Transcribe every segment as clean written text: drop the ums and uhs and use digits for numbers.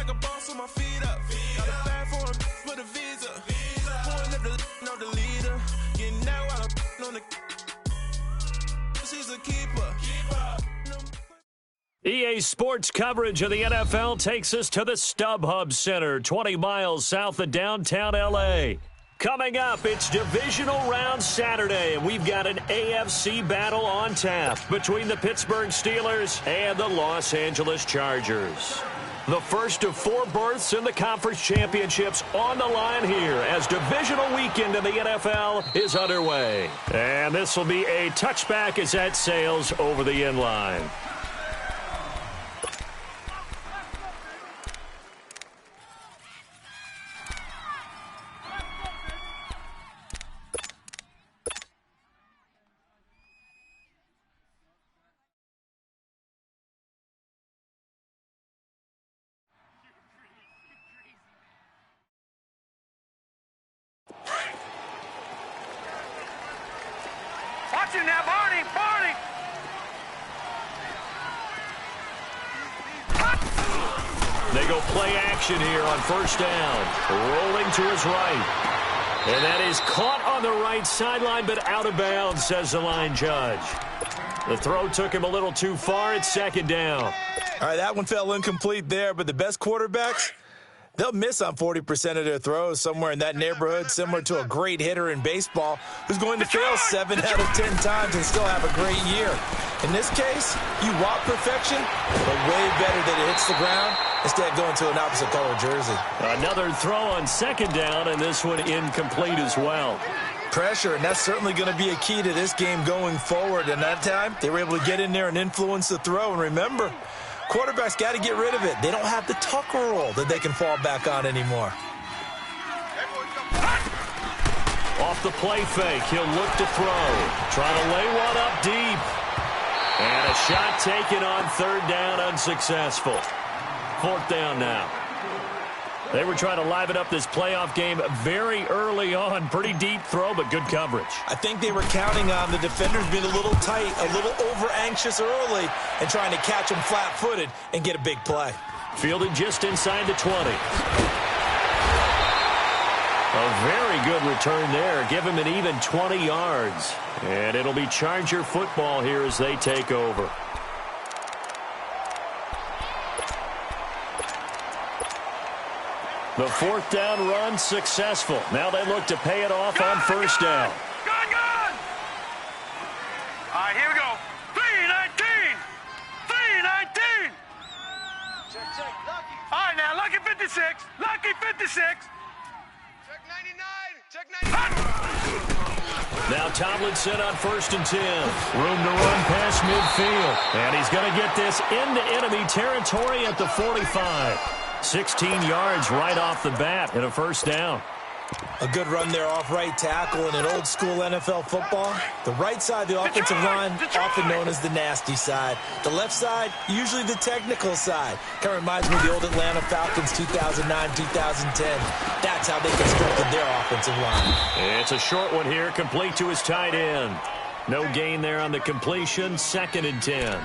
like a boss with my feet up. Got a bag for him with a visa. Pulling up the leader. Getting out while I'm on the. She's a keeper. EA Sports coverage of the NFL takes us to the StubHub Center, 20 miles south of downtown L.A. Coming up, it's Divisional Round Saturday, and we've got an AFC battle on tap between the Pittsburgh Steelers and the Los Angeles Chargers. The first of 4 berths in the conference championships on the line here as divisional weekend in the NFL is underway. And this will be a touchback as that sails over the end line. Watch him now, Barney! They go play action here on first down. Rolling to his right. And that is caught on the right sideline, but out of bounds, says the line judge. The throw took him a little too far. It's second down. All right, that one fell incomplete there, but the best quarterbacks, they'll miss on 40% of their throws, somewhere in that neighborhood, similar to a great hitter in baseball who's going to fail 7 out of 10 times and still have a great year. In this case, you want perfection, but way better that it hits the ground instead of going to an opposite color jersey. Another throw on second down, and this one incomplete as well. Pressure, and that's certainly going to be a key to this game going forward. And that time, they were able to get in there and influence the throw. And remember, quarterbacks got to get rid of it. They don't have the Tucker roll that they can fall back on anymore. Off the play fake, he'll look to throw. Trying to lay one up deep. And a shot taken on third down, unsuccessful. Fourth down now. They were trying to liven up this playoff game very early on. Pretty deep throw, but good coverage. I think they were counting on the defenders being a little tight, a little over-anxious early, and trying to catch them flat-footed and get a big play. Fielded just inside the 20. A very good return there. Give him an even 20 yards. And it'll be Charger football here as they take over. The fourth down run successful. Now they look to pay it off on first down. Good! All right, here we go. 3-19! 3-19! Check. Lucky. All right, now, Lucky 56. Lucky 56. Check 99. Check 99. Now Tomlinson on first and 10. Room to run past midfield. And he's going to get this into enemy territory at the 45. 16 yards right off the bat and a first down. A good run there off right tackle in an old-school NFL football. The right side of the offensive line, often known as the nasty side. The left side, usually the technical side. Kind of reminds me of the old Atlanta Falcons 2009, 2010. That's how they constructed their offensive line. It's a short one here, complete to his tight end. No gain there on the completion, 2nd and 10.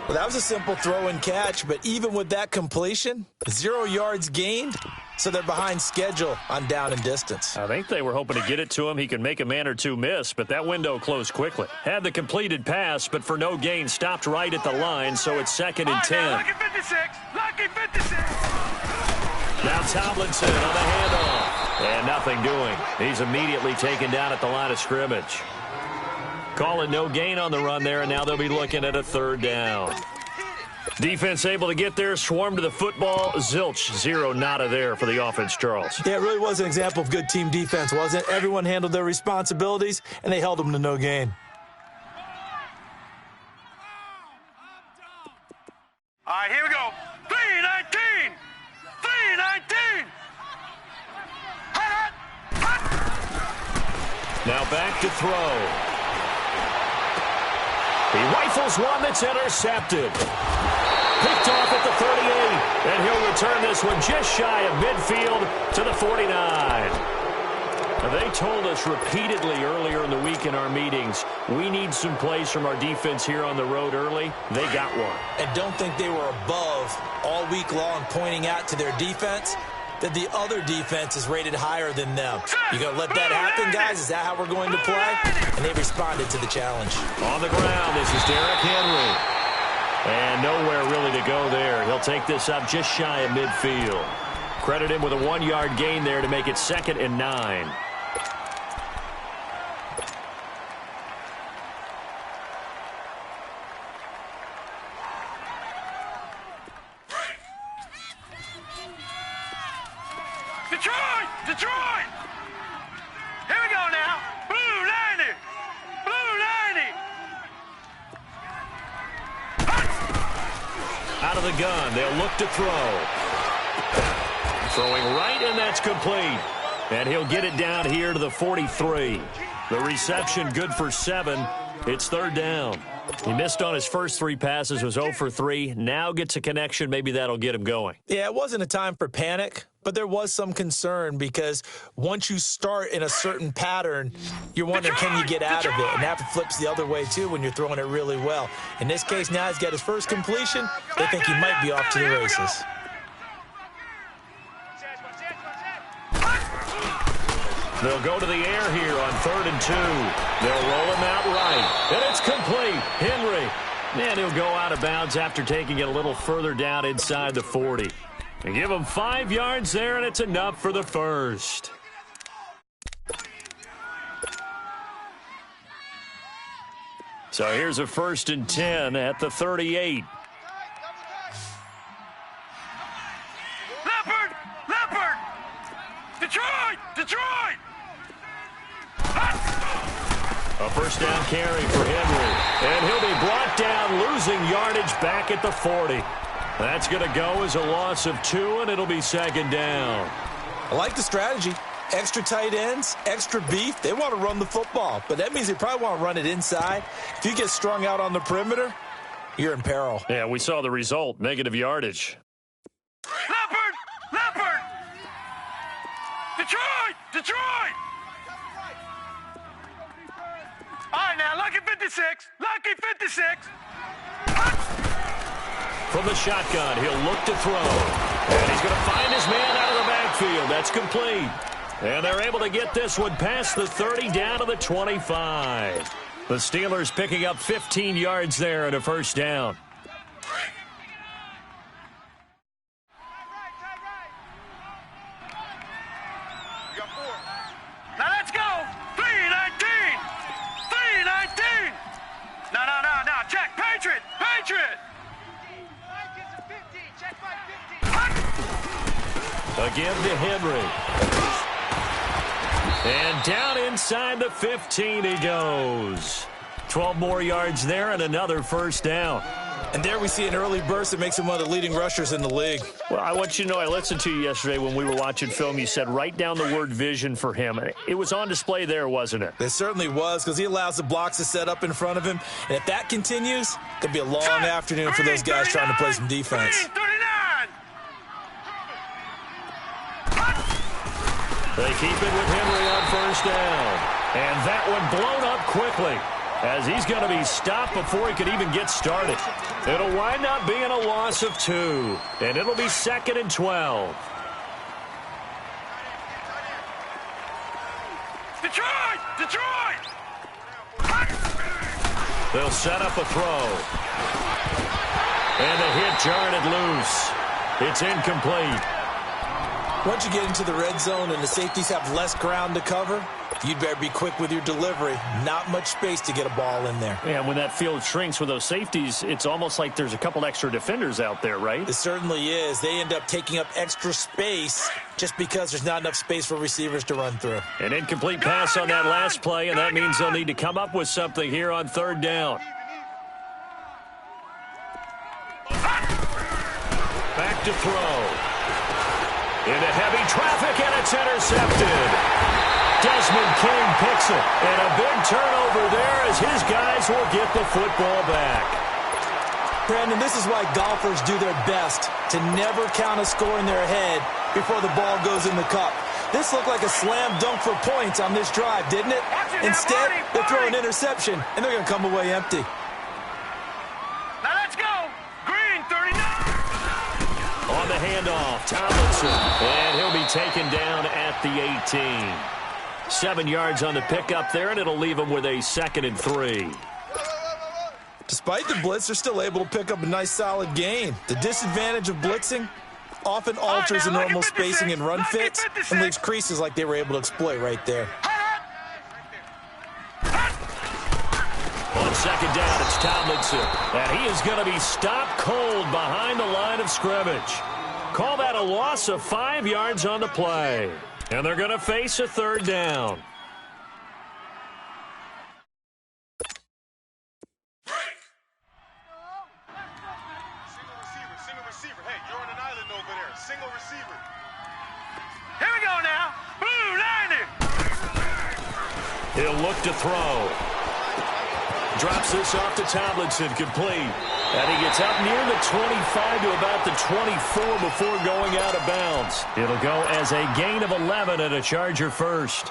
Well, that was a simple throw and catch, but even with that completion, 0 yards gained, so they're behind schedule on down and distance. I think they were hoping to get it to him. He could make a man or two miss, but that window closed quickly. Had the completed pass, but for no gain, stopped right at the line, so it's 2nd and 10. Lucky 56. Lucky 56. Now Tomlinson on the handoff, and nothing doing. He's immediately taken down at the line of scrimmage. Calling no gain on the run there, and now they'll be looking at a third down. Defense able to get there, swarm to the football. Zilch, 0 nada there for the offense, Charles. Yeah, it really was an example of good team defense, wasn't it? Everyone handled their responsibilities, and they held them to no gain. All right, here we go. 3-19. 3-19. Now back to throw. He rifles one that's intercepted. Picked off at the 38, and he'll return this one just shy of midfield to the 49. They told us repeatedly earlier in the week in our meetings, we need some plays from our defense here on the road early. They got one. And don't think they were above all week long pointing out to their defense that the other defense is rated higher than them. You going to let that happen, guys? Is that how we're going to play? And they responded to the challenge. On the ground, this is Derrick Henry. And nowhere really to go there. He'll take this up just shy of midfield. Credit him with a 1-yard gain there to make it 2nd and 9. Detroit! Here we go now. Blue 90! Blue 90! Out of the gun, they'll look to throw. Throwing right, and that's complete. And he'll get it down here to the 43. The reception good for 7. It's 3rd down. He missed on his first 3 passes, was 0 for 3. Now gets a connection. Maybe that'll get him going. Yeah, it wasn't a time for panic, but there was some concern because once you start in a certain pattern, you're wondering, can you get out of it? And that flips the other way, too, when you're throwing it really well. In this case, now he's got his first completion. They think he might be off to the races. They'll go to the air here on 3rd and 2. They'll roll him out right. And it's complete. Henry. And he'll go out of bounds after taking it a little further down inside the 40. And give him 5 yards there, and it's enough for the first. So here's a 1st and 10 at the 38. Leopard! Detroit! A 1st down carry for Henry. And he'll be brought down, losing yardage back at the 40. That's going to go as a loss of 2, and it'll be 2nd down. I like the strategy. Extra tight ends, extra beef. They want to run the football, but that means they probably want to run it inside. If you get strung out on the perimeter, you're in peril. Yeah, we saw the result, negative yardage. Leopard! Detroit! All right, now, Lucky 56. From the shotgun, he'll look to throw. And he's going to find his man out of the backfield. That's complete. And they're able to get this one past the 30 down to the 25. The Steelers picking up 15 yards there and a 1st down. Now let's go. 319. No. Check. Patriot. Again to Henry. And down inside the 15 he goes. 12 more yards there and another 1st down. And there we see an early burst that makes him one of the leading rushers in the league. Well, I want you to know, I listened to you yesterday when we were watching film. You said write down the word vision for him. It was on display there, wasn't it? It certainly was, because he allows the blocks to set up in front of him. And if that continues, it could be a long afternoon for those guys trying to play some defense. 39. They keep it with Henry on 1st down. And that one blown up quickly, as he's going to be stopped before he could even get started. It'll wind up being a loss of 2, and it'll be 2nd and 12. Detroit! They'll set up a throw. And the hit jarred it loose. It's incomplete. Once you get into the red zone and the safeties have less ground to cover, you'd better be quick with your delivery. Not much space to get a ball in there. Yeah, when that field shrinks with those safeties, it's almost like there's a couple extra defenders out there, right? It certainly is. They end up taking up extra space just because there's not enough space for receivers to run through. An incomplete pass on that last play, and that means they'll need to come up with something here on 3rd down. Back to throw. Into heavy traffic, and it's intercepted. Desmond King picks it, and a big turnover there as his guys will get the football back. Brandon, this is why golfers do their best to never count a score in their head before the ball goes in the cup. This looked like a slam dunk for points on this drive, didn't it? Instead, they throw an interception, and they're going to come away empty. Now let's go. Green, 39. On the handoff, Tomlinson. And he'll be taken down at the 18. 7 yards on the pickup there, and it'll leave him with a 2nd and 3. Despite the blitz, they're still able to pick up a nice, solid gain. The disadvantage of blitzing often alters the normal spacing and run fits and leaves creases like they were able to exploit right there. On 2nd down, it's Tomlinson. And he is going to be stopped cold behind the line of scrimmage. Call that a loss of 5 yards on the play. And they're going to face a 3rd down. Single receiver. Hey, you're on an island over there. Single receiver. Here we go now. Blue 90. He'll look to throw. Drops this off to Tomlinson, complete. And he gets up near the 25 to about the 24 before going out of bounds. It'll go as a gain of 11 and a Charger first.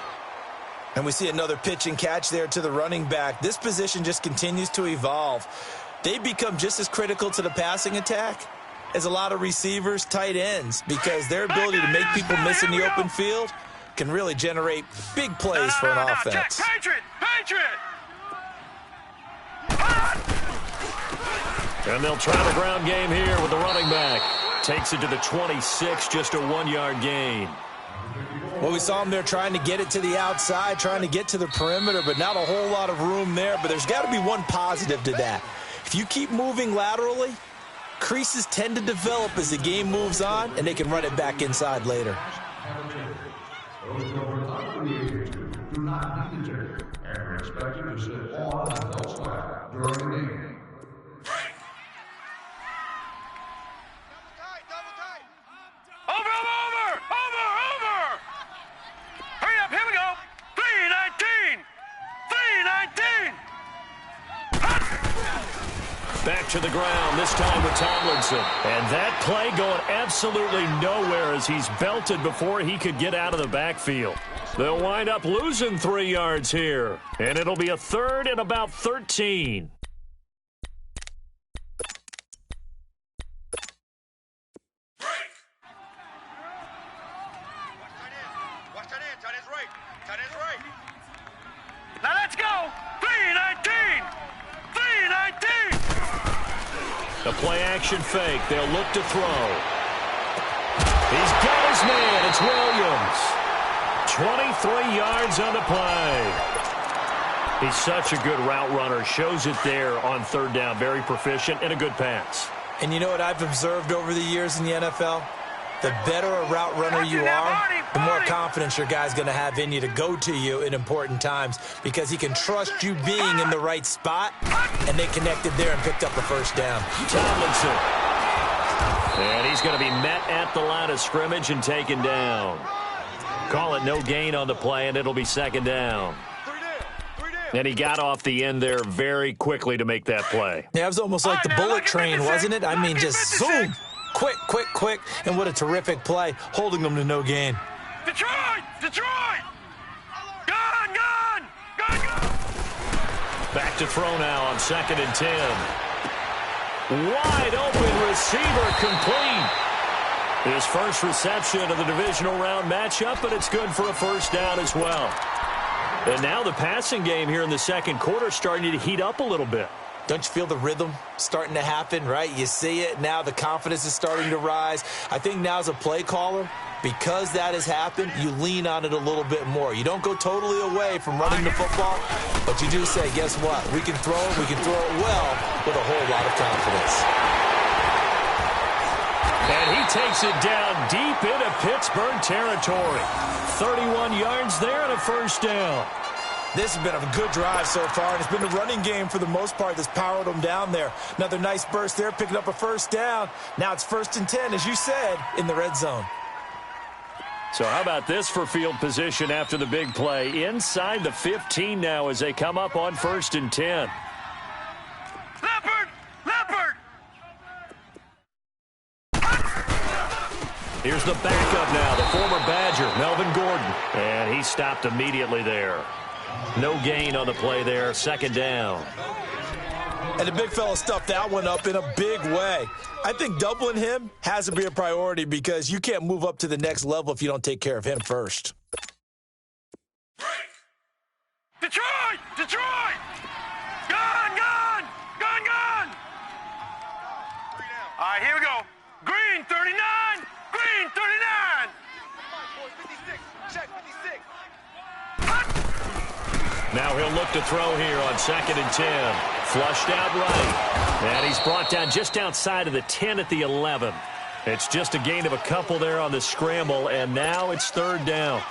And we see another pitch and catch there to the running back. This position just continues to evolve. They become just as critical to the passing attack as a lot of receivers, tight ends, because their ability to make people miss in the open field can really generate big plays for an offense. Patriot! And they'll try the ground game here with the running back. Takes it to the 26, just a 1-yard gain. Well, we saw him there trying to get it to the outside, trying to get to the perimeter, but not a whole lot of room there. But there's got to be one positive to that. If you keep moving laterally, creases tend to develop as the game moves on, and they can run it back inside later. Do not need to take and are expected to sit on and elsewhere during the game. Over! Hurry up, here we go. 319! Back to the ground, this time with Tomlinson. And that play going absolutely nowhere as he's belted before he could get out of the backfield. They'll wind up losing 3 yards here. And it'll be a 3rd and about 13. Now let's go! 319! A play-action fake. They'll look to throw. He's got his man. It's Williams. 23 yards on the play. He's such a good route runner. Shows it there on 3rd down. Very proficient and a good pass. And you know what I've observed over the years in the NFL? The better a route runner you are, the more confidence your guy's going to have in you to go to you in important times because he can trust you being in the right spot, and they connected there and picked up a 1st down. Tomlinson. And he's going to be met at the line of scrimmage and taken down. Call it no gain on the play, and it'll be 2nd down. And he got off the end there very quickly to make that play. Yeah, it was almost like the bullet train, wasn't it? I mean, just zoom. Quick, and what a terrific play, holding them to no gain. Detroit! Gone! Back to throw now on 2nd and 10. Wide open receiver complete. His first reception of the divisional round matchup, but it's good for a 1st down as well. And now the passing game here in the 2nd quarter starting to heat up a little bit. Don't you feel the rhythm starting to happen, right? You see it now. The confidence is starting to rise. I think now as a play caller, because that has happened, you lean on it a little bit more. You don't go totally away from running the football, but you do say, guess what? We can throw it. We can throw it well with a whole lot of confidence. And he takes it down deep into Pittsburgh territory. 31 yards there and a 1st down. This has been a good drive so far, and it's been the running game for the most part that's powered them down there. Another nice burst there, picking up a 1st down. Now it's 1st and 10, as you said, in the red zone. So how about this for field position after the big play? Inside the 15 now as they come up on 1st and 10. Here's the backup now, the former Badger, Melvin Gordon. And he stopped immediately there. No gain on the play there, second down. And the big fella stuffed that one up in a big way. I think doubling him has to be a priority because you can't move up to the next level if you don't take care of him first. Detroit! Detroit! Gun, gun! Gun, gun! All right, here we go. Green, 39! Green, 39! 56, check 56. Now he'll look to throw here on 2nd and 10. Flushed out right. And he's brought down just outside of the 10 at the 11. It's just a gain of a couple there on the scramble, and now it's 3rd down.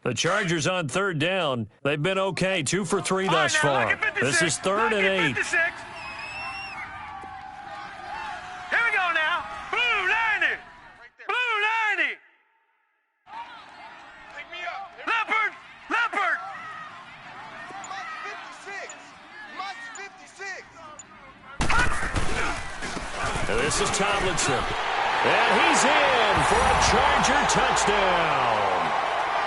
The Chargers on 3rd down. They've been okay, 2 for 3 thus far. This is 3rd and 8. 56. Here we go now. Blue 90. Blue 90. Pick me up. Leopard. Leopard. Must 56. Must 56. And this is Tomlinson. And he's in for a Charger touchdown.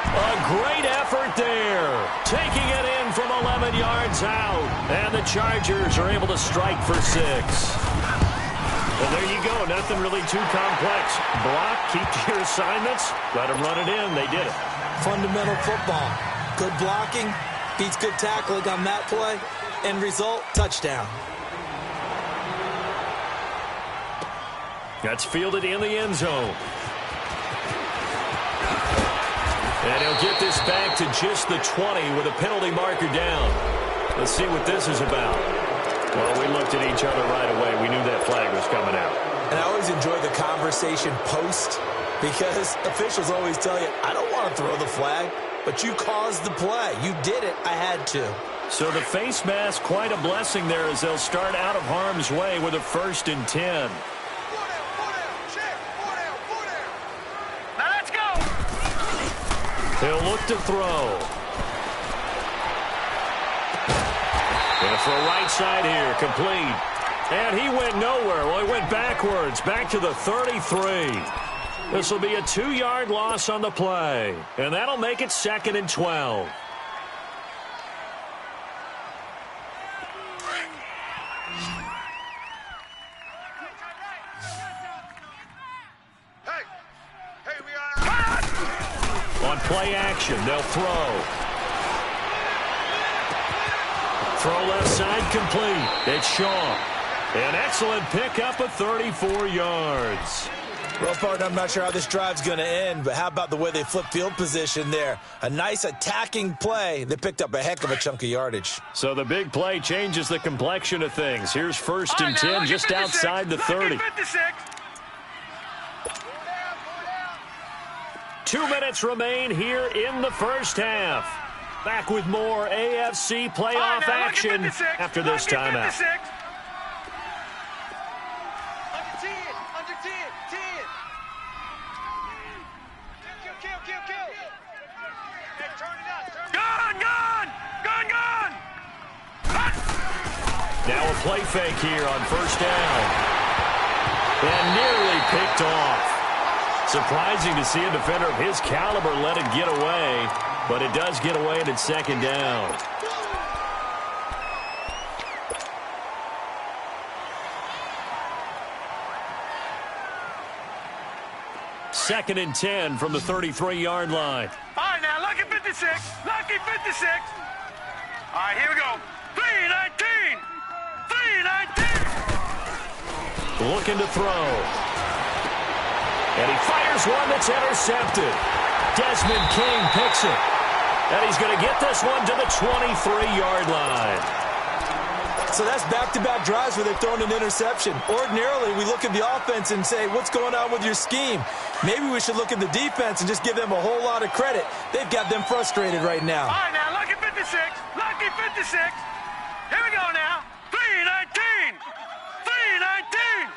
A great effort there. Taking it in from 11 yards out. And the Chargers are able to strike for 6. And there you go. Nothing really too complex. Block, keep to your assignments, let them run it in. They did it. Fundamental football. Good blocking, beats good tackling on that play. End result, touchdown. That's fielded in the end zone. And he'll get this back to just the 20 with a penalty marker down. Let's see what this is about. Well, we looked at each other right away. We knew that flag was coming out. And I always enjoy the conversation post because officials always tell you, I don't want to throw the flag, but you caused the play. You did it. I had to. So the face mask, quite a blessing there as they'll start out of harm's way with a 1st and 10. He'll look to throw. And for a right side here, complete. And he went nowhere. Well, he went backwards, back to the 33. This will be a 2-yard loss on the play. And that'll make it 2nd and 12. Play action, they'll throw. Throw left side complete. It's Shaw. An excellent pickup of 34 yards. Well, partner, I'm not sure how this drive's going to end, but how about the way they flip field position there? A nice attacking play. They picked up a heck of a chunk of yardage. So the big play changes the complexion of things. Here's 1st and 10 just outside the 30. 2 minutes remain here in the first half. Back with more AFC playoff action after this timeout. Under 10, under 10, 10. Kill. Hey, turn it up, turn it up. Gun. Now a play fake here on 1st down. And nearly picked off. Surprising to see a defender of his caliber let it get away, but it does get away and it's 2nd down. Second and 10 from the 33-yard line. All right, now, lucky 56. Lucky 56. All right, here we go. 319. 319. Looking to throw. And he fires one that's intercepted. Desmond King picks it. And he's going to get this one to the 23-yard line. So that's back-to-back drives where they've thrown an interception. Ordinarily, we look at the offense and say, what's going on with your scheme? Maybe we should look at the defense and just give them a whole lot of credit. They've got them frustrated right now. All right, now, lucky 56. Lucky 56. Here we go now. 319. 319.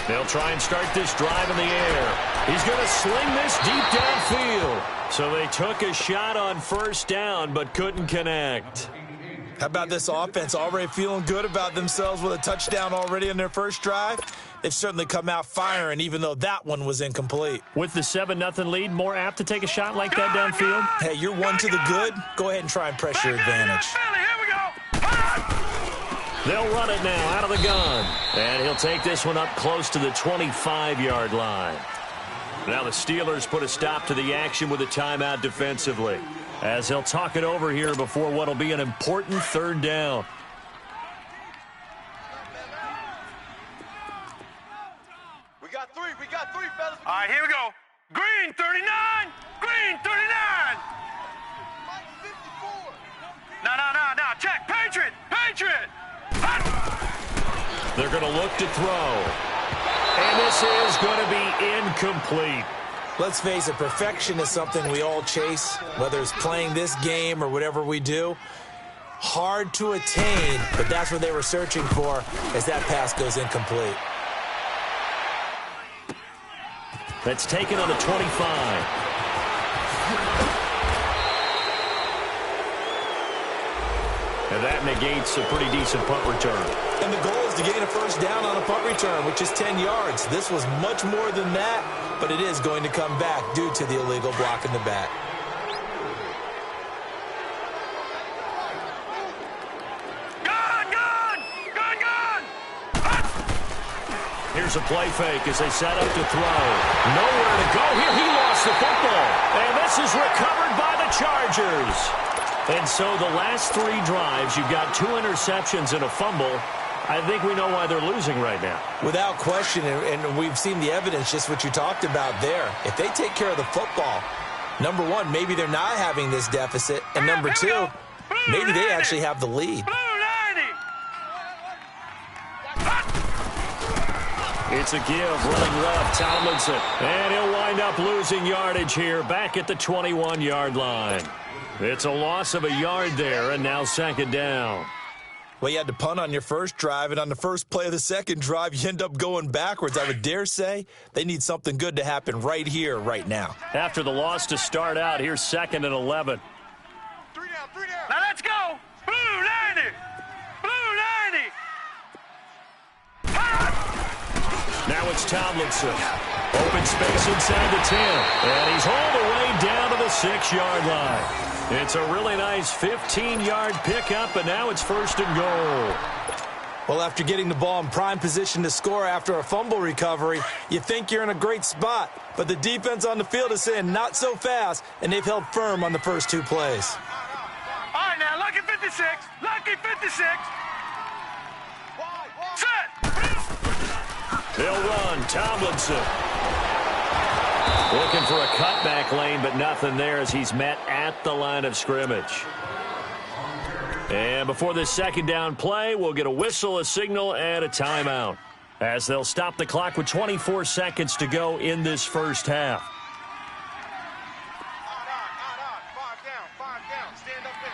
They'll try and start this drive in the air. He's going to sling this deep downfield. So they took a shot on first down but couldn't connect. How about this offense already feeling good about themselves with a touchdown already in their first drive? They've certainly come out firing, even though that one was incomplete. With the 7-0 lead, more apt to take a shot like that downfield? Hey, you're one to the good. Go ahead and try and press your advantage. Here we go. They'll run it now out of the gun. And he'll take this one up close to the 25-yard line. Now the Steelers put a stop to the action with a timeout defensively, as he'll talk it over here before what will be an important third down. We got three, fellas. All right, here we go. Green 39. Green 39. No. Check. Patriot. They're going to look to throw. And this is going to be incomplete. Let's face it, perfection is something we all chase, whether it's playing this game or whatever we do. Hard to attain, but that's what they were searching for as that pass goes incomplete. That's taken on the 25. And that negates a pretty decent punt return. And the goal is to gain a first down on a punt return, which is 10 yards. This was much more than that, but it is going to come back due to the illegal block in the back. Here's a play fake as they set up to throw. Nowhere to go here. He lost the football. And this is recovered by the Chargers. And so the last three drives, you've got 2 interceptions and a fumble. I think we know why they're losing right now. Without question, and we've seen the evidence, just what you talked about there. If they take care of the football, number one, maybe they're not having this deficit. And number two, maybe they actually have the lead. It's a give, running left, Tomlinson. And he'll wind up losing yardage here, back at the 21-yard line. It's a loss of a yard there, and now second down. Well, you had to punt on your first drive, and on the first play of the second drive, you end up going backwards. I would dare say they need something good to happen right here, right now. After the loss to start out, here's 2nd and 11. 3 down. Now let's go. Blue 90. Now it's Tomlinson. Open space inside the 10. And he's hauled away down to the 6-yard line. It's a really nice 15-yard pickup, and now it's 1st and goal. Well, after getting the ball in prime position to score after a fumble recovery, you think you're in a great spot. But the defense on the field is saying not so fast, and they've held firm on the first 2 plays. All right, now, lucky 56. Lucky 56. Set. They'll run. Tomlinson looking for a cutback lane, but nothing there as he's met at the line of scrimmage. And before this second down play, we'll get a whistle, a signal, and a timeout, as they'll stop the clock with 24 seconds to go in this first half. 5 down. Stand up in.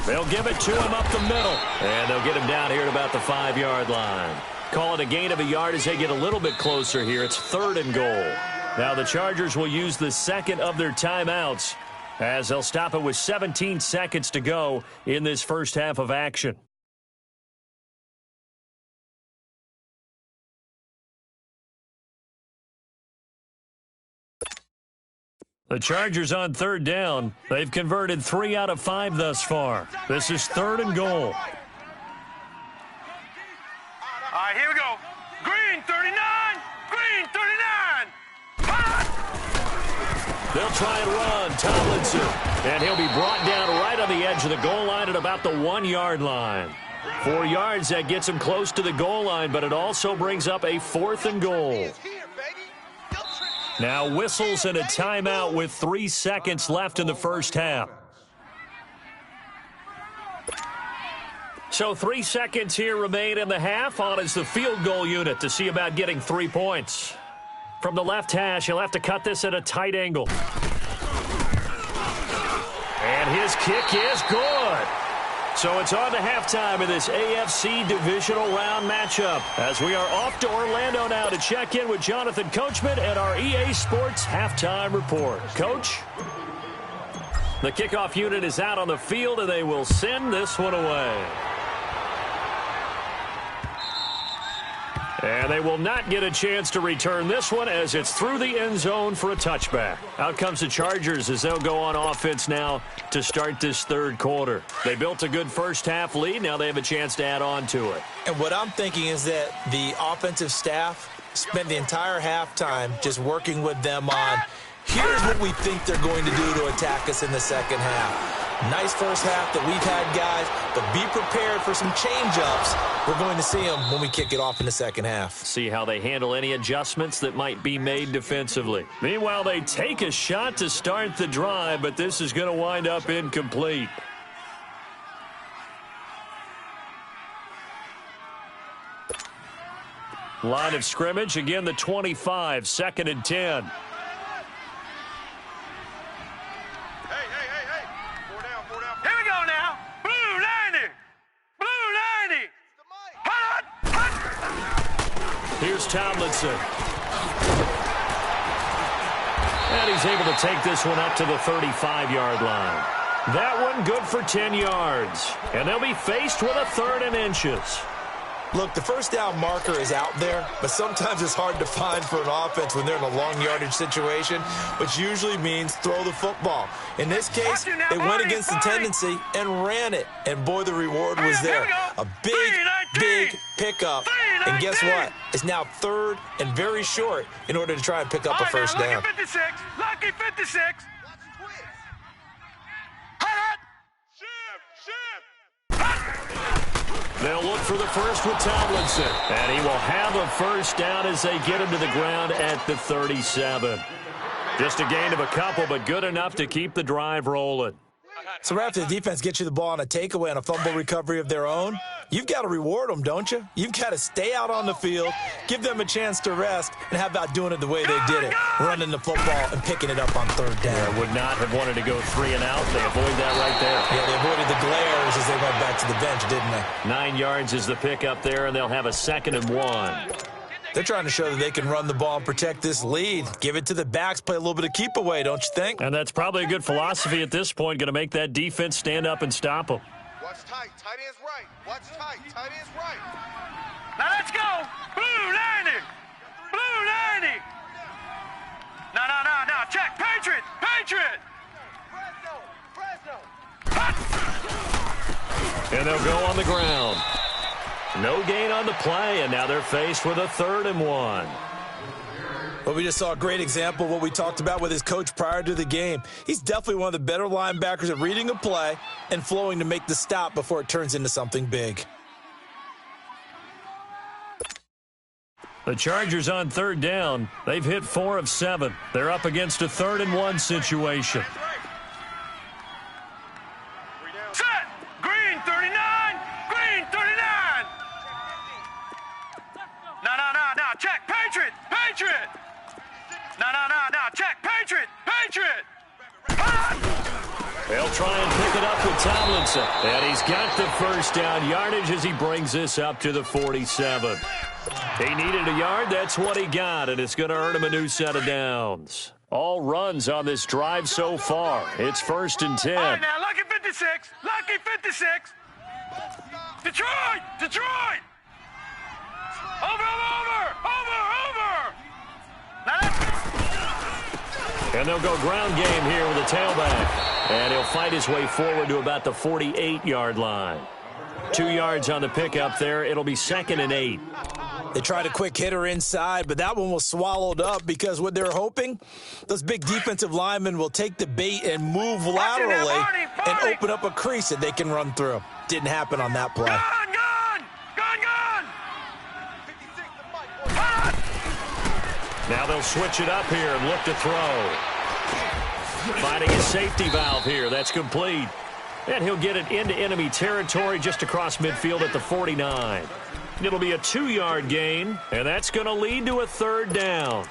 They'll give it to him up the middle, and they'll get him down here at about the 5-yard line. Call it a gain of a yard as they get a little bit closer here. It's 3rd and goal. Now the Chargers will use the second of their timeouts, as they'll stop it with 17 seconds to go in this first half of action. The Chargers on 3rd down. They've converted 3 out of 5 thus far. This is 3rd and goal. All right, here we go. Green 39. Green 39. They'll try and run. Tomlinson. And he'll be brought down right on the edge of the goal line at about the 1-yard line. 4 yards, that gets him close to the goal line, but it also brings up a 4th and goal. Now whistles and a timeout with 3 seconds left in the first half. So 3 seconds here remain in the half. On is the field goal unit to see about getting 3 points. From the left hash, he'll have to cut this at a tight angle. And his kick is good. So it's on to halftime in this AFC divisional round matchup as we are off to Orlando now to check in with Jonathan Coachman at our EA Sports halftime report. Coach? The kickoff unit is out on the field, and they will send this one away. And they will not get a chance to return this one as it's through the end zone for a touchback. Out comes the Chargers as they'll go on offense now to start this third quarter. They built a good first-half lead. Now they have a chance to add on to it. And what I'm thinking is that the offensive staff spent the entire halftime just working with them on, here's what we think they're going to do to attack us in the second half. Nice first half that we've had, guys, but be prepared for some change-ups. We're going to see them when we kick it off in the second half. See how they handle any adjustments that might be made defensively. Meanwhile, they take a shot to start the drive, but this is going to wind up incomplete. Line of scrimmage, again the 25, 2nd and 10. Here's Tomlinson. And he's able to take this one up to the 35-yard line. That one good for 10 yards. And they'll be faced with a 3rd and inches. Look, the first down marker is out there, but sometimes it's hard to find for an offense when they're in a long yardage situation, which usually means throw the football. In this case, they went against the tendency and ran it, and boy, the reward was there. A big pickup, and guess what? It's now 3rd and very short in order to try and pick up a first down. Lucky 56, lucky 56. They'll look for the first with Tomlinson. And he will have a first down as they get him to the ground at the 37. Just a gain of a couple, but good enough to keep the drive rolling. So right after the defense gets you the ball on a takeaway and a fumble recovery of their own, you've got to reward them, don't you? You've got to stay out on the field, give them a chance to rest, and how about doing it the way they did it, running the football and picking it up on 3rd down. Would not have wanted to go 3 and out. They avoid that right there. Yeah, they avoided the glares as they went back to the bench, didn't they? 9 yards is the pickup there, and they'll have a 2nd and 1. They're trying to show that they can run the ball and protect this lead. Give it to the backs, play a little bit of keep away, don't you think? And that's probably a good philosophy at this point, going to make that defense stand up and stop them. Watch tight, tight end's right. Watch tight, tight end's right. Now let's go. Blue 90. Blue 90. No. Check. Patriot. Fresno. And they'll go on the ground. No gain on the play, and now they're faced with a 3rd and 1. Well, we just saw a great example of what we talked about with his coach prior to the game. He's definitely one of the better linebackers at reading a play and flowing to make the stop before it turns into something big. The Chargers on 3rd down. They've hit 4 of 7. They're up against a 3rd and 1 situation. Set. Green 39. Green 39. No. Check. Patriot. No. Check. Patriot. They'll try and pick it up with Tomlinson. And he's got the first down yardage as he brings this up to the 47. He needed a yard. That's what he got, and it's going to earn him a new set of downs. All runs on this drive so far. It's 1st and 10. All right, now, lucky 56. Lucky 56. Detroit. Over. And they'll go ground game here with a tailback. And he'll fight his way forward to about the 48-yard line. 2 yards on the pickup there. It'll be 2nd and 8. They tried a quick hitter inside, but that one was swallowed up because what they're hoping, those big defensive linemen will take the bait and move laterally and open up a crease that they can run through. Didn't happen on that play. Gun! Now they'll switch it up here and look to throw. Finding a safety valve here. That's complete. And he'll get it into enemy territory just across midfield at the 49. It'll be a 2-yard gain, and that's going to lead to a 3rd down.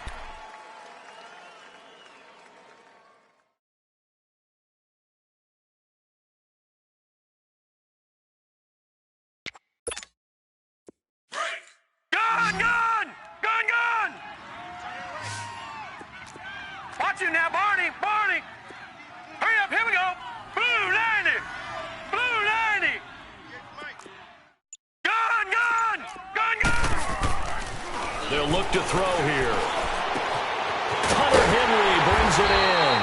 Watch you now, Barney. Barney. Hurry up. Here we go. Blue 90. Blue 90. Gun, gun. Gun, gun. They'll look to throw here. Hunter Henry brings it in.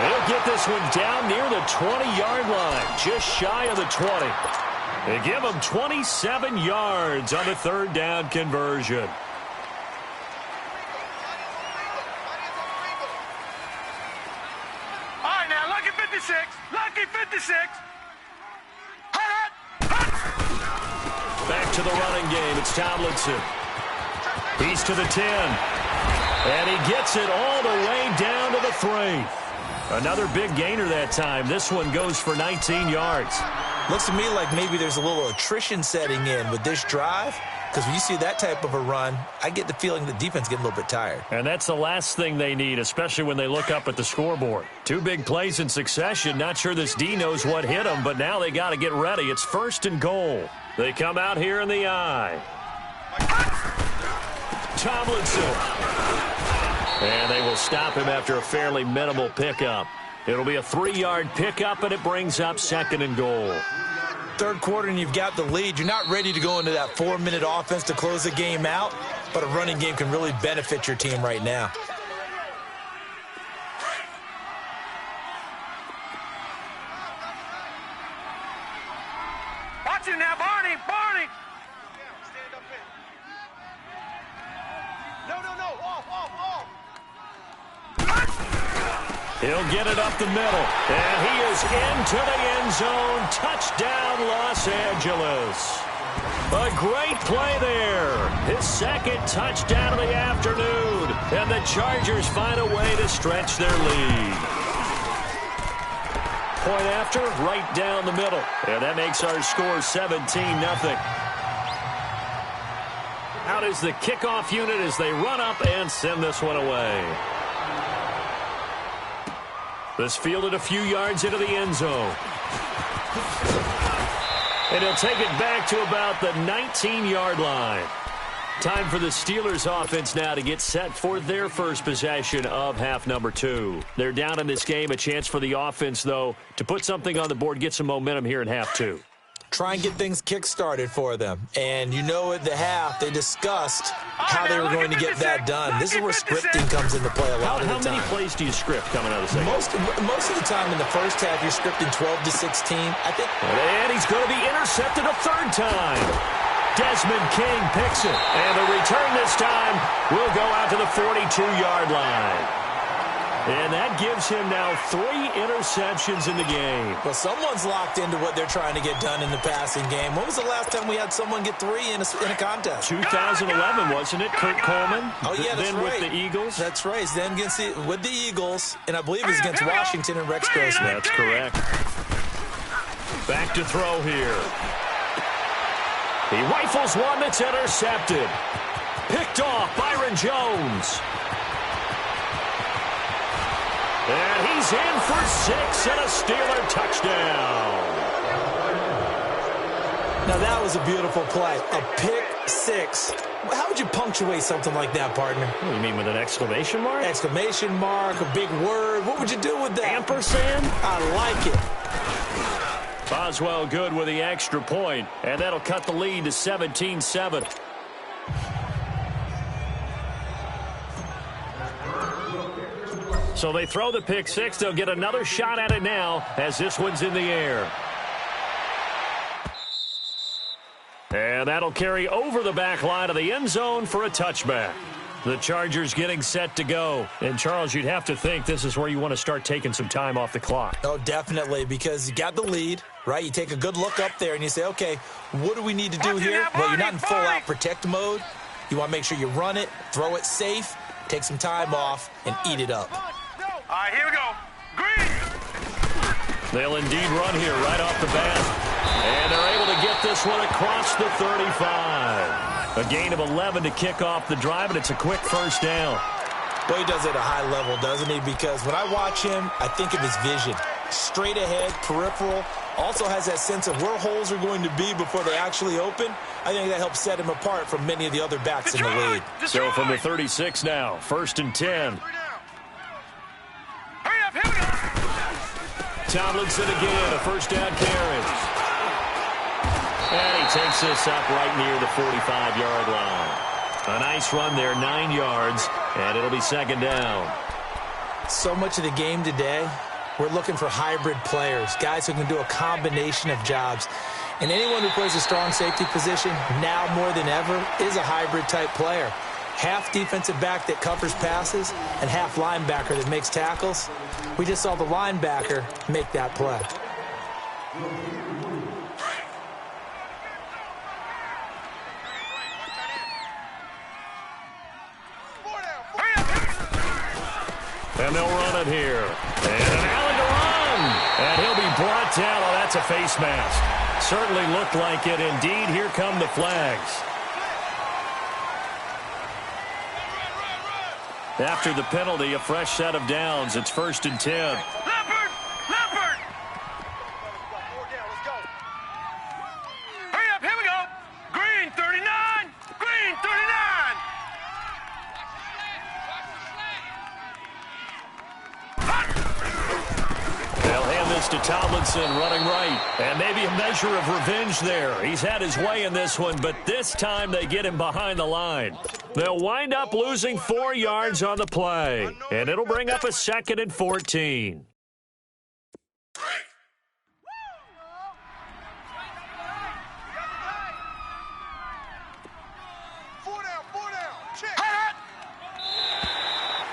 They'll get this one down near the 20-yard line, just shy of the 20. They give them 27 yards on the third down conversion. All right, now, lucky 56. Lucky 56. Back to the running game. It's Tomlinson. He's to the 10. And he gets it all the way down to the 3. Another big gainer that time. This one goes for 19 yards. Looks to me like maybe there's a little attrition setting in with this drive, because when you see that type of a run, I get the feeling the defense getting a little bit tired. And that's the last thing they need, especially when they look up at the scoreboard. 2 big plays in succession. Not sure this D knows what hit them, but now they got to get ready. It's 1st and goal. They come out here in the I. Tomlinson. And they will stop him after a fairly minimal pickup. It'll be a 3-yard pickup, and it brings up 2nd and goal. Third quarter, and you've got the lead. You're not ready to go into that 4-minute offense to close the game out, but a running game can really benefit your team right now. Watch it now, Barney. Barney. Stand up in. No. Off. He'll get it up the middle, and he is into the end zone. Touchdown, Los Angeles. A great play there. His 2nd touchdown of the afternoon, and the Chargers find a way to stretch their lead. Point after, right down the middle, and that makes our score 17-0. Out is the kickoff unit as they run up and send this one away. This fielded a few yards into the end zone. And he'll take it back to about the 19-yard line. Time for the Steelers offense now to get set for their first possession of half number 2. They're down in this game. A chance for the offense, though, to put something on the board, get some momentum here in half 2. Try and get things kick-started for them. And you know at the half, they discussed how they were going to get that done. This is where scripting comes into play a lot of the time. How many plays do you script coming out of the second? Most of the time in the first half, you're scripting 12 to 16. I think. And he's going to be intercepted a 3rd time. Desmond King picks it. And the return this time will go out to the 42-yard line. And that gives him now 3 interceptions in the game. Well, someone's locked into what they're trying to get done in the passing game. When was the last time we had someone get 3 in a contest? 2011, wasn't it? Kurt Coleman? Oh, yeah, that's then right. With the Eagles? That's right. Then with the Eagles, and I believe it was against Washington and Rex Grossman. That's correct. Back to throw here. He rifles one that's intercepted. Picked off Byron Jones. And he's in for 6 and a Steeler touchdown. Now, that was a beautiful play. A pick 6. How would you punctuate something like that, partner? What do you mean, with an exclamation mark? Exclamation mark, a big word. What would you do with that? Ampersand? I like it. Boswell good with the extra point, and that'll cut the lead to 17-7. So they throw the pick 6. They'll get another shot at it now as this one's in the air. And that'll carry over the back line of the end zone for a touchback. The Chargers getting set to go. And, Charles, you'd have to think this is where you want to start taking some time off the clock. Oh, definitely, because you got the lead, right? You take a good look up there and you say, okay, what do we need to do here? Well, you're not in full-out protect mode. You want to make sure you run it, throw it safe, take some time off, and eat it up. All right, here we go. Green. They'll indeed run here right off the bat. And they're able to get this one across the 35. A gain of 11 to kick off the drive, and it's a quick first down. Well, he does it at a high level, doesn't he? Because when I watch him, I think of his vision. Straight ahead, peripheral. Also has that sense of where holes are going to be before they actually open. I think that helps set him apart from many of the other backs in the league. So from the 36 now, 1st and 10. Tomlinson again, a first down carry. And he takes this up right near the 45-yard line. A nice run there, 9 yards, and it'll be second down. So much of the game today, we're looking for hybrid players, guys who can do a combination of jobs. And anyone who plays a strong safety position, now more than ever, is a hybrid-type player. Half defensive back that covers passes and half linebacker that makes tackles. We just saw the linebacker make that play. And they'll run it here. And an alley to run. And he'll be brought down. Oh, that's a face mask. Certainly looked like it. Indeed, here come the flags. After the penalty, a fresh set of downs. It's 1st and 10. Leopard! Leopard! Hurry up, here we go. Green 39! Green 39! They'll hand this to Tomlinson, running right. And maybe a measure of revenge there. He's had his way in this one, but this time they get him behind the line. They'll wind up losing 4 yards on the play. And it'll bring up a 2nd and 14.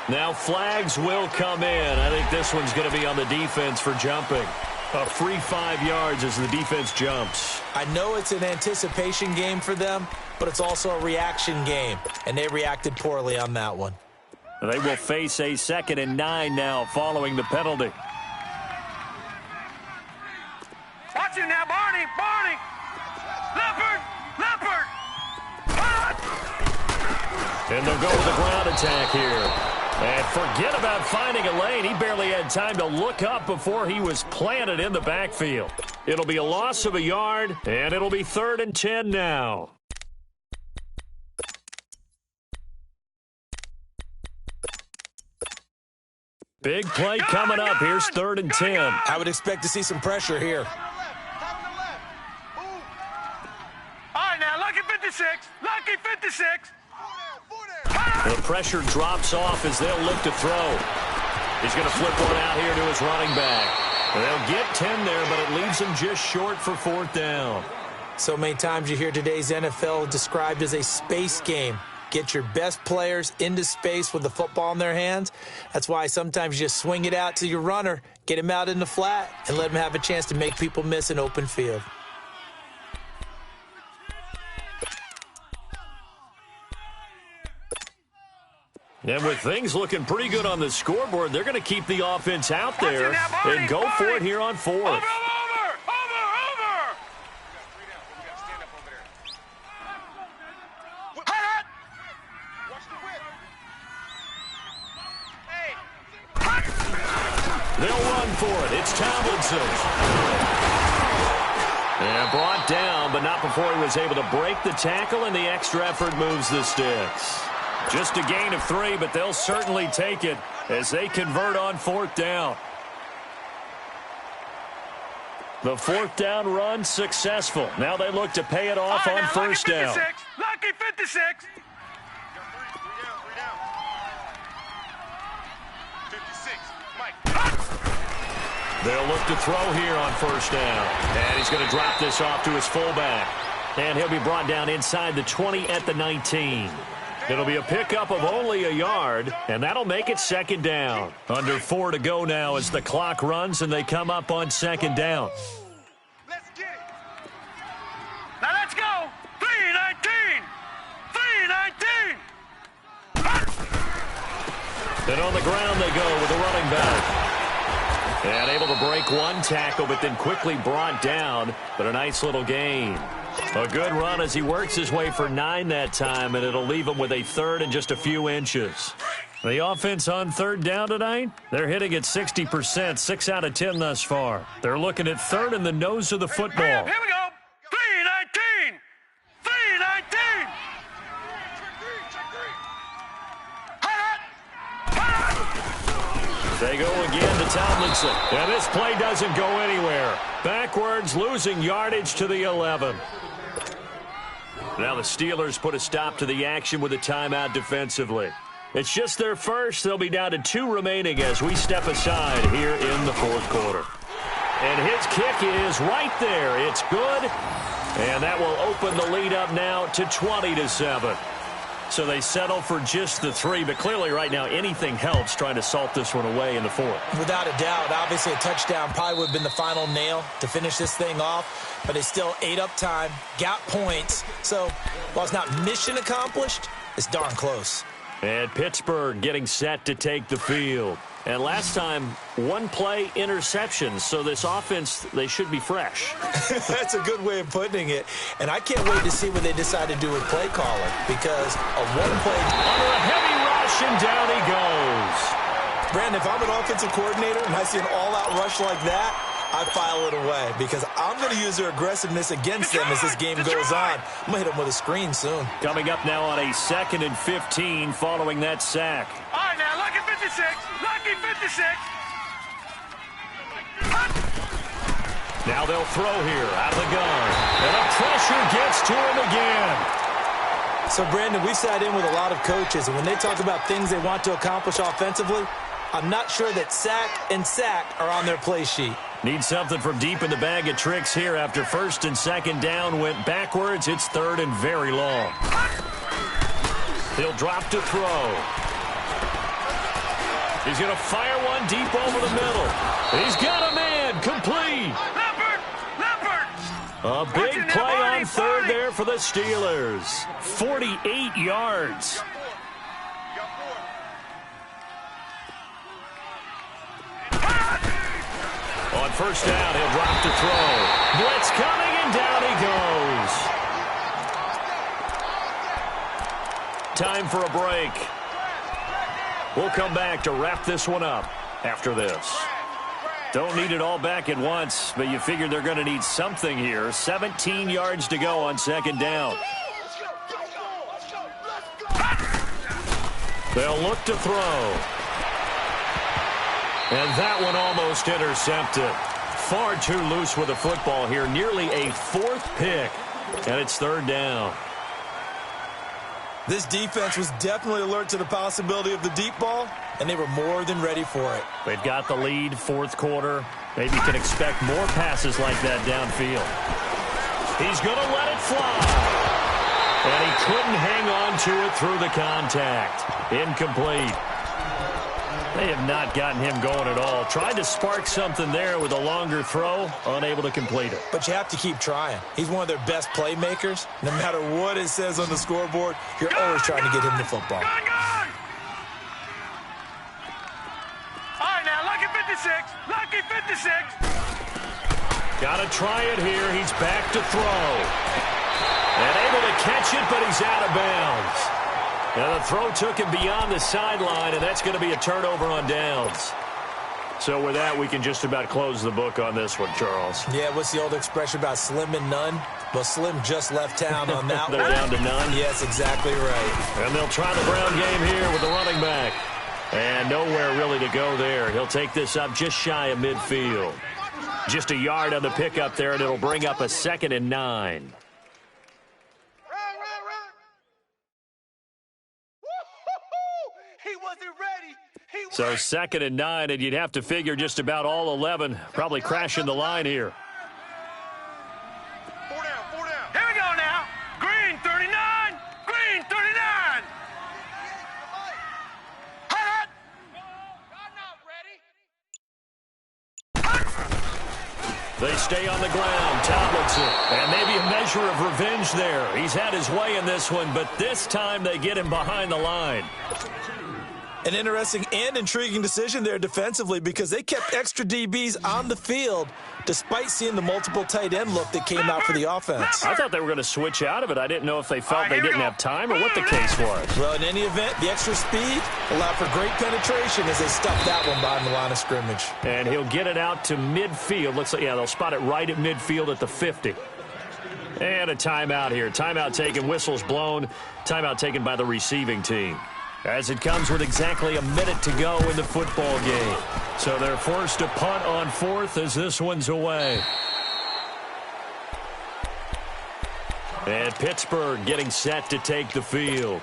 Now flags will come in. I think this one's going to be on the defense for jumping. A free 5 yards as the defense jumps. I know it's an anticipation game for them, but it's also a reaction game, and they reacted poorly on that one. They will face a 2nd and 9 now following the penalty. Watch it now, Barney! Barney! Leopard! Leopard! And they'll go with a ground attack here. And forget about finding a lane. He barely had time to look up before he was planted in the backfield. It'll be a loss of a yard, and it'll be 3rd and 10 now. Big play coming up. Here's 3rd and 10. I would expect to see some pressure here. All right, now, lucky 56. Lucky 56. The pressure drops off as they'll look to throw. He's going to flip one out here to his running back. They'll get 10 there, but it leaves him just short for 4th down. So many times you hear today's NFL described as a space game. Get your best players into space with the football in their hands. That's why sometimes you just swing it out to your runner, get him out in the flat, and let him have a chance to make people miss an open field. And with things looking pretty good on the scoreboard, they're going to keep the offense out there and go for it here on 4th. Over! They'll run for it. It's Tomlinson. And brought down, but not before he was able to break the tackle, and the extra effort moves the sticks. Just a gain of 3, but they'll certainly take it as they convert on 4th down. The 4th down run successful. Now they look to pay it off on 1st down. Lucky 56. 56. Mike. They'll look to throw here on 1st down. And he's going to drop this off to his fullback. And he'll be brought down inside the 20 at the 19. It'll be a pickup of only a yard, and that'll make it 2nd down. Under 4 to go now as the clock runs and they come up on 2nd down. Let's get it. Now let's go. 319. 319. And on the ground they go with the running back. And able to break one tackle, but then quickly brought down. But a nice little gain. A good run as he works his way for 9 that time, and it'll leave him with a 3rd and just a few inches. The offense on 3rd down tonight, they're hitting at 60%, 6 out of 10 thus far. They're looking at 3rd in the nose of the football. Here we go. 319. 319. They go again to Tomlinson. And this play doesn't go anywhere. Backwards, losing yardage to the 11. Now the Steelers put a stop to the action with a timeout defensively. It's just their first. They'll be down to 2 remaining as we step aside here in the fourth quarter. And his kick is right there. It's good. And that will open the lead up now to 20-7. So they settle for just the 3, but clearly right now anything helps trying to salt this one away in the fourth. Without a doubt, obviously a touchdown probably would have been the final nail to finish this thing off, but they still ate up time, got points. So while it's not mission accomplished, it's darn close. And Pittsburgh getting set to take the field. And last time, 1 play interception. So this offense, they should be fresh. That's a good way of putting it. And I can't wait to see what they decide to do with play caller, because a 1-play... Under a heavy rush, and down he goes. Brandon, if I'm an offensive coordinator and I see an all-out rush like that, I file it away, because I'm going to use their aggressiveness against them as this game goes on. I'm going to hit them with a screen soon. Coming up now on a 2nd and 15 following that sack. All right, now, lucky 56. Lucky 56. Now they'll throw here out of the gun. And the pressure gets to him again. So, Brandon, we've sat in with a lot of coaches, and when they talk about things they want to accomplish offensively, I'm not sure that sack and sack are on their play sheet. Need something from deep in the bag of tricks here after 1st and 2nd down went backwards. It's 3rd and very long. He'll drop to throw. He's going to fire one deep over the middle. He's got a man. Complete. A big play on 3rd there for the Steelers. 48 yards. On 1st down, he'll drop to throw. Blitz coming, and down he goes. Time for a break. We'll come back to wrap this one up after this. Don't need it all back at once, but you figure they're going to need something here. 17 yards to go on 2nd down. They'll look to throw. And that one almost intercepted. Far too loose with the football here. Nearly a 4th pick. And it's 3rd down. This defense was definitely alert to the possibility of the deep ball, and they were more than ready for it. They've got the lead, 4th quarter. Maybe you can expect more passes like that downfield. He's going to let it fly. And he couldn't hang on to it through the contact. Incomplete. They have not gotten him going at all. Tried to spark something there with a longer throw, unable to complete it. But you have to keep trying. He's one of their best playmakers. No matter what it says on the scoreboard, you're always trying to get him the football. Gone. All right, now, lucky 56. Lucky 56. Got to try it here. He's back to throw. And able to catch it, but he's out of bounds. Now the throw took him beyond the sideline, and that's going to be a turnover on downs. So with that, we can just about close the book on this one, Charles. Yeah, what's the old expression about slim and none? Well, Slim just left town on that They're one. down to none? Yes, exactly right. And they'll try the Brown game here with the running back. And nowhere really to go there. He'll take this up just shy of midfield. Just a yard on the pickup there, and it'll bring up a 2nd and 9. So 2nd and 9, and you'd have to figure just about all 11 probably crashing the line here. 4 down, 4 down. Here we go now. Green 39. Green 39. Hot. They stay on the ground. Tomlinson. And maybe a measure of revenge there. He's had his way in this one, but this time they get him behind the line. An interesting and intriguing decision there defensively, because they kept extra DBs on the field despite seeing the multiple tight end look that came out for the offense. I thought they were going to switch out of it. I didn't know if they felt they didn't have time or what the case was. Well, in any event, the extra speed allowed for great penetration as they stuffed that one behind the line of scrimmage. And he'll get it out to midfield. Looks like, yeah, they'll spot it right at midfield at the 50. And a timeout here. Timeout taken, whistles blown. Timeout taken by the receiving team. as it comes with exactly a minute to go in the football game. So they're forced to punt on 4th as this one's away. And Pittsburgh getting set to take the field.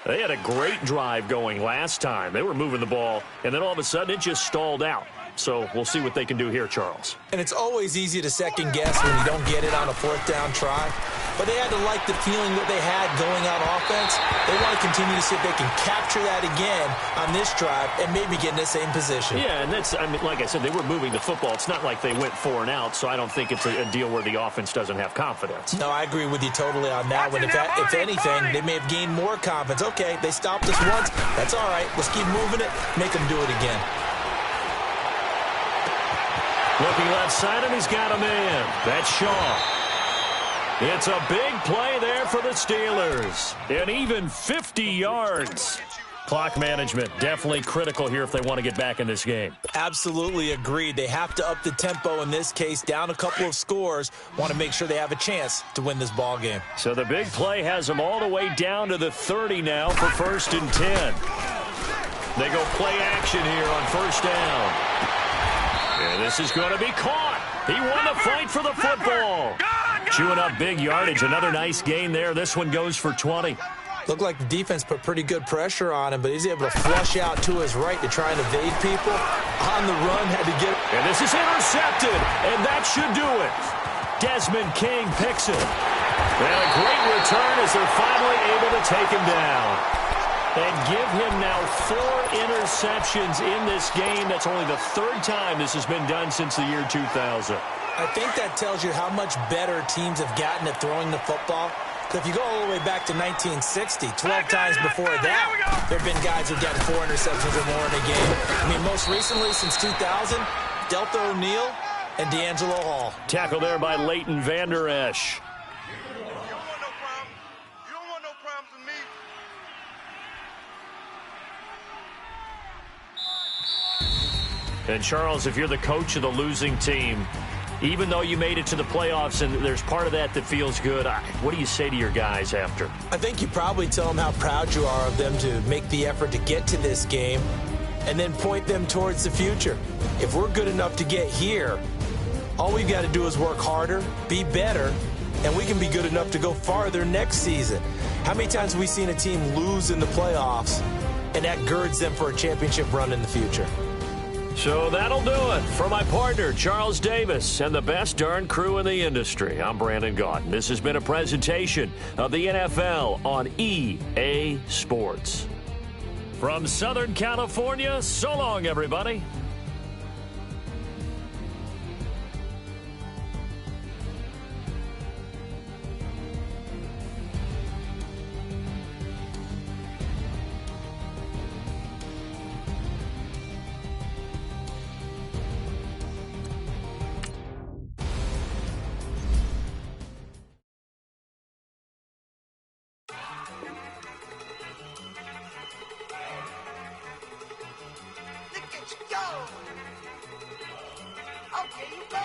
They had a great drive going last time. They were moving the ball, and then all of a sudden it just stalled out. So we'll see what they can do here, Charles. And it's always easy to second guess when you don't get it on a 4th down try. But they had to like the feeling that they had going on offense. They want to continue to see if they can capture that again on this drive and maybe get in the same position. Yeah, and that's, I mean, like I said, they were moving the football. It's not like they went 4 and out, so I don't think it's a deal where the offense doesn't have confidence. No, I agree with you totally on that one. If anything, they may have gained more confidence. Okay, they stopped us once. That's all right. Let's keep moving it. Make them do it again. Looking left side, and he's got a man. That's Shaw. It's a big play there for the Steelers. And even 50 yards. Clock management definitely critical here if they want to get back in this game. Absolutely agreed. They have to up the tempo in this case, down a couple of scores. Want to make sure they have a chance to win this ball game. So the big play has them all the way down to the 30 now for 1st and 10. They go play action here on 1st down. And this is going to be caught. He won the fight for the football. Chewing up big yardage. Another nice gain there. This one goes for 20. Looked like the defense put pretty good pressure on him, but he's able to flush out to his right to try and evade people. On the run, had to get... And this is intercepted, and that should do it. Desmond King picks it. And a great return as they're finally able to take him down. And give him now 4 interceptions in this game. That's only the 3rd time this has been done since the year 2000. I think that tells you how much better teams have gotten at throwing the football. If you go all the way back to 1960, 12 times before that, there have been guys who've gotten 4 interceptions or more in a game. I mean, most recently, since 2000, Delta O'Neal and D'Angelo Hall. Tackle there by Leighton Vander Esch. And, Charles, if you're the coach of the losing team, even though you made it to the playoffs and there's part of that that feels good, what do you say to your guys after? I think you probably tell them how proud you are of them to make the effort to get to this game and then point them towards the future. If we're good enough to get here, all we've got to do is work harder, be better, and we can be good enough to go farther next season. How many times have we seen a team lose in the playoffs, and that girds them for a championship run in the future? So that'll do it. For my partner, Charles Davis, and the best darn crew in the industry, I'm Brandon Gaudin. This has been a presentation of the NFL on EA Sports. From Southern California, so long, everybody. Go! Okay, you go!